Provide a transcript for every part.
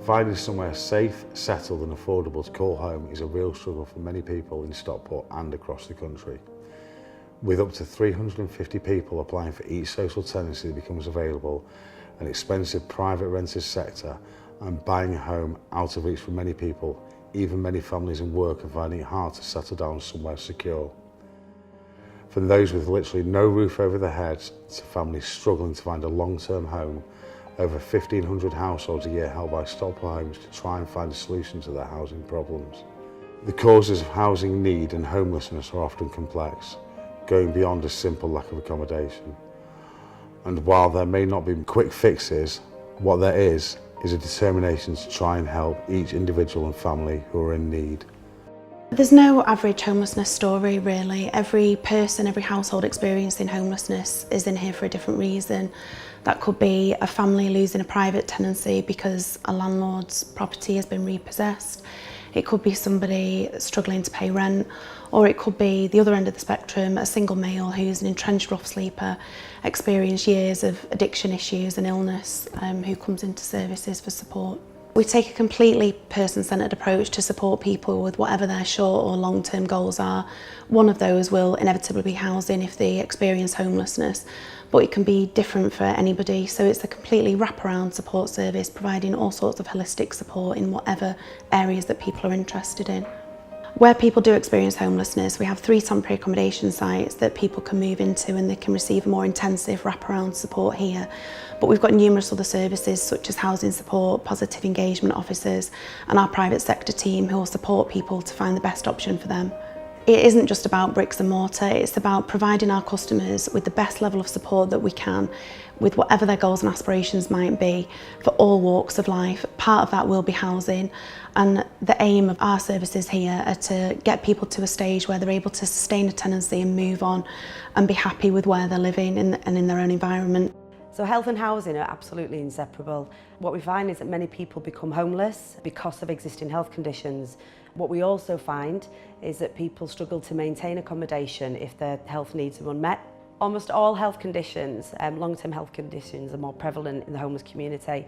Finding somewhere safe, settled and affordable to call home is a real struggle for many people in Stockport and across the country. With up to 350 people applying for each social tenancy that becomes available, an expensive private rented sector and buying a home out of reach for many people, even many families in work are finding it hard to settle down somewhere secure. From those with literally no roof over their heads to families struggling to find a long-term home, over 1,500 households a year helped by Stockport Homes to try and find a solution to their housing problems. The causes of housing need and homelessness are often complex, going beyond a simple lack of accommodation. And while there may not be quick fixes, what there is a determination to try and help each individual and family who are in need. There's no average homelessness story really. Every person, every household experiencing homelessness is in here for a different reason. That could be a family losing a private tenancy because a landlord's property has been repossessed. It could be somebody struggling to pay rent, or it could be the other end of the spectrum, a single male who's an entrenched rough sleeper, experienced years of addiction issues and illness, who comes into services for support. We take a completely person-centred approach to support people with whatever their short or long-term goals are. One of those will inevitably be housing if they experience homelessness, but it can be different for anybody. So it's a completely wraparound support service, providing all sorts of holistic support in whatever areas that people are interested in. Where people do experience homelessness, we have 3 temporary accommodation sites that people can move into and they can receive more intensive wraparound support here. But we've got numerous other services such as housing support, positive engagement officers and our private sector team who will support people to find the best option for them. It isn't just about bricks and mortar, it's about providing our customers with the best level of support that we can, with whatever their goals and aspirations might be, for all walks of life. Part of that will be housing, and the aim of our services here are to get people to a stage where they're able to sustain a tenancy and move on and be happy with where they're living and in their own environment. So health and housing are absolutely inseparable. What we find is that many people become homeless because of existing health conditions. What we also find is that people struggle to maintain accommodation if their health needs are unmet. Almost all health conditions, long-term health conditions, are more prevalent in the homeless community.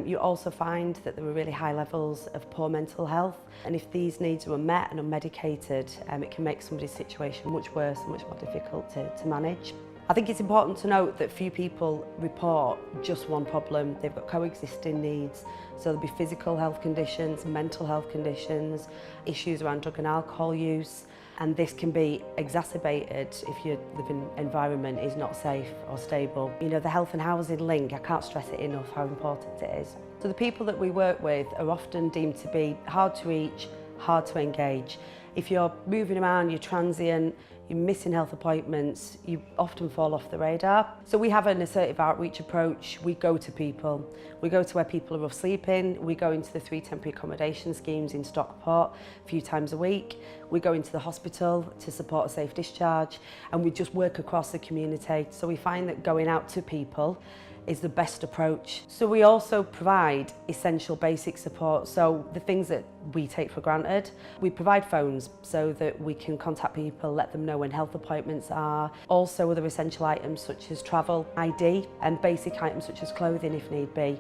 You also find that there are really high levels of poor mental health, and if these needs are unmet and unmedicated, it can make somebody's situation much worse and much more difficult to manage. I think it's important to note that few people report just one problem. They've got coexisting needs. So there'll be physical health conditions, mental health conditions, issues around drug and alcohol use. And this can be exacerbated if your living environment is not safe or stable. You know, the health and housing link, I can't stress it enough how important it is. So the people that we work with are often deemed to be hard to reach, hard to engage. If you're moving around, you're transient, you're missing health appointments, you often fall off the radar. So we have an assertive outreach approach. We go to people. We go to where people are rough sleeping. We go into the 3 temporary accommodation schemes in Stockport a few times a week. We go into the hospital to support a safe discharge, and we just work across the community. So we find that going out to people is the best approach. So we also provide essential basic support, so the things that we take for granted. We provide phones so that we can contact people, let them know when health appointments are. Also other essential items such as travel, ID, and basic items such as clothing if need be.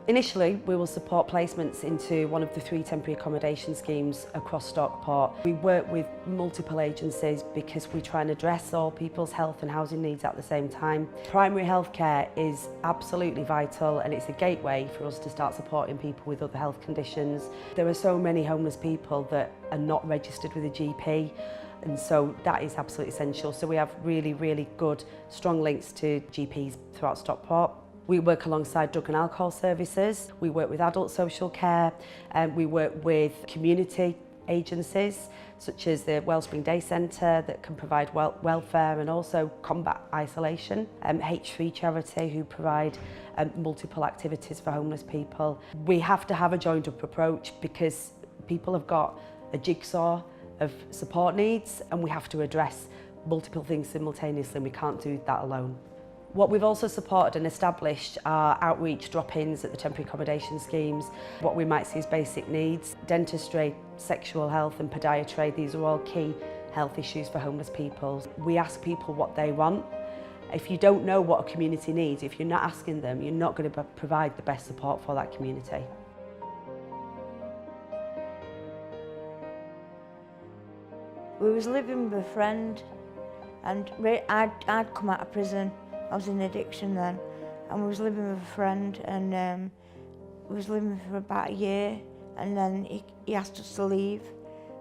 Initially, we will support placements into one of the 3 temporary accommodation schemes across Stockport. We work with multiple agencies because we try and address all people's health and housing needs at the same time. Primary health care is absolutely vital, and it's a gateway for us to start supporting people with other health conditions. There are so many homeless people that are not registered with a GP, and so that is absolutely essential. So we have really good, strong links to GPs throughout Stockport. We work alongside drug and alcohol services, we work with adult social care, and we work with community agencies such as the Wellspring Day Centre that can provide welfare and also combat isolation, H3 Charity who provide multiple activities for homeless people. We have to have a joined up approach because people have got a jigsaw of support needs and we have to address multiple things simultaneously, and we can't do that alone. What we've also supported and established are outreach drop-ins at the temporary accommodation schemes. What we might see as basic needs, dentistry, sexual health and podiatry, these are all key health issues for homeless people. We ask people what they want. If you don't know what a community needs, if you're not asking them, you're not going to provide the best support for that community. We was living with a friend, and I'd come out of prison. I was in addiction then, and we was living with a friend, and we was living for about a year, and then he asked us to leave.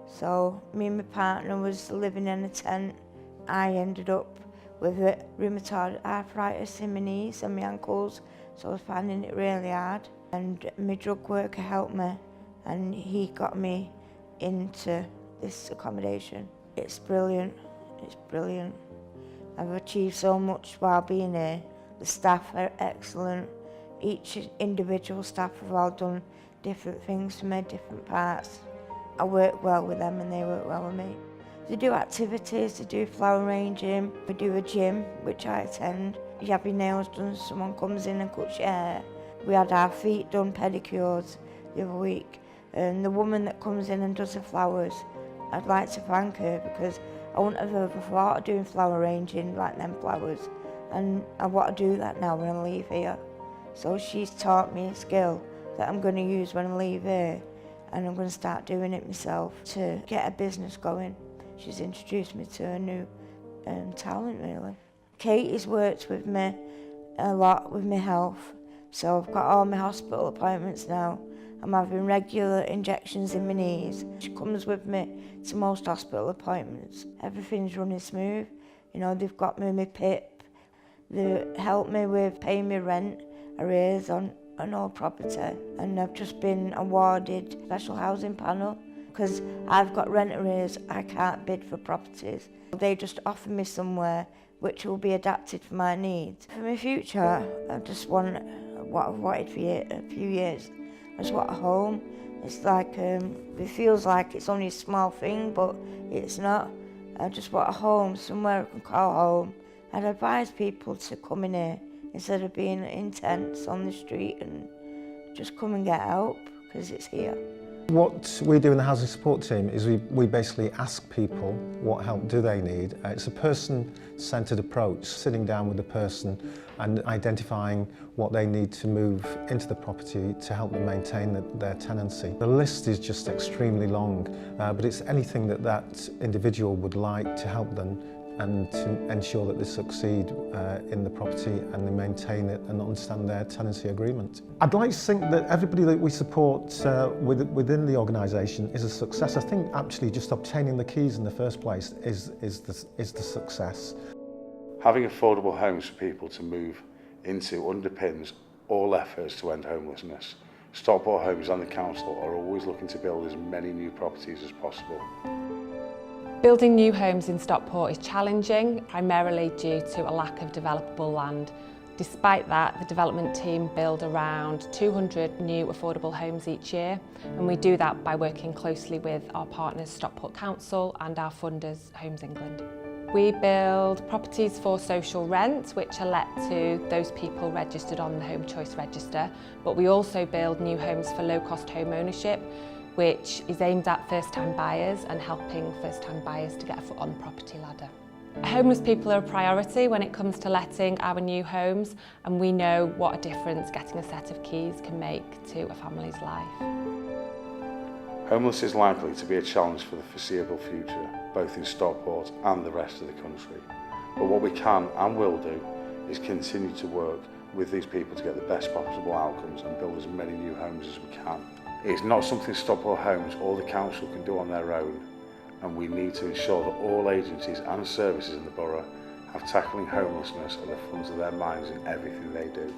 So me and my partner was living in a tent. I ended up with rheumatoid arthritis in my knees and my ankles, so I was finding it really hard. And my drug worker helped me, and he got me into this accommodation. It's brilliant, it's brilliant. I've achieved so much while being here. The staff are excellent. Each individual staff have all done different things for me, different parts. I work well with them and they work well with me. They do activities, they do flower arranging, we do a gym, which I attend. You have your nails done, someone comes in and cuts your hair. We had our feet done, pedicures, the other week. And the woman that comes in and does the flowers, I'd like to thank her because I wouldn't have ever thought of doing flower arranging like them flowers. And I want to do that now when I leave here. So she's taught me a skill that I'm going to use when I leave here, and I'm going to start doing it myself to get a business going. She's introduced me to a new talent really. Katie's worked with me a lot with my health, so I've got all my hospital appointments now. I'm having regular injections in my knees. She comes with me to most hospital appointments. Everything's running smooth. You know, they've got me my PIP. They help me with paying my rent arrears on an old property, and I've just been awarded special housing panel because I've got rent arrears. I can't bid for properties. They just offer me somewhere which will be adapted for my needs. For my future, I just want what I've wanted for a few years. I just want a home. It's like, it feels like it's only a small thing, but it's not. I just want a home, somewhere I can call home. I'd advise people to come in here instead of being in tents on the street, and just come and get help because it's here. What we do in the housing support team is we basically ask people what help do they need. It's a person-centred approach, sitting down with the person and identifying what they need to move into the property to help them maintain their tenancy. The list is just extremely long, but it's anything that individual would like to help them and to ensure that they succeed in the property and they maintain it and understand their tenancy agreement. I'd like to think that everybody that we support within the organisation is a success. I think actually just obtaining the keys in the first place is the success. Having affordable homes for people to move into underpins all efforts to end homelessness. Stockport Homes and the council are always looking to build as many new properties as possible. Building new homes in Stockport is challenging, primarily due to a lack of developable land. Despite that, the development team build around 200 new affordable homes each year, and we do that by working closely with our partners Stockport Council and our funders Homes England. We build properties for social rent, which are let to those people registered on the Home Choice Register, but we also build new homes for low-cost home ownership, which is aimed at first-time buyers and helping first-time buyers to get a foot on the property ladder. Homeless people are a priority when it comes to letting our new homes, and we know what a difference getting a set of keys can make to a family's life. Homelessness is likely to be a challenge for the foreseeable future, both in Stockport and the rest of the country. But what we can and will do is continue to work with these people to get the best possible outcomes and build as many new homes as we can. It's not something Stockport Homes or the council can do on their own, and we need to ensure that all agencies and services in the borough have tackling homelessness at the front of their minds in everything they do.